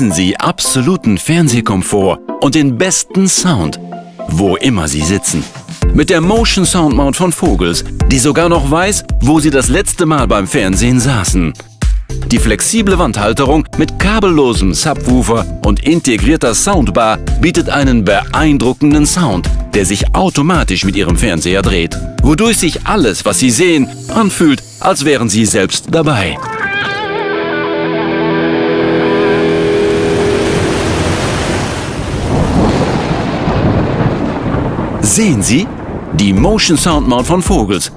Sie absoluten Fernsehkomfort und den besten Sound, wo immer Sie sitzen. Mit der Motion Sound Mount von Vogels, die sogar noch weiß, wo Sie das letzte Mal beim Fernsehen saßen. Die flexible Wandhalterung mit kabellosem Subwoofer und integrierter Soundbar bietet einen beeindruckenden Sound, der sich automatisch mit Ihrem Fernseher dreht, wodurch sich alles, was Sie sehen, anfühlt, als wären Sie selbst dabei. Sehen Sie? Die Motion Sound Mount von Vogels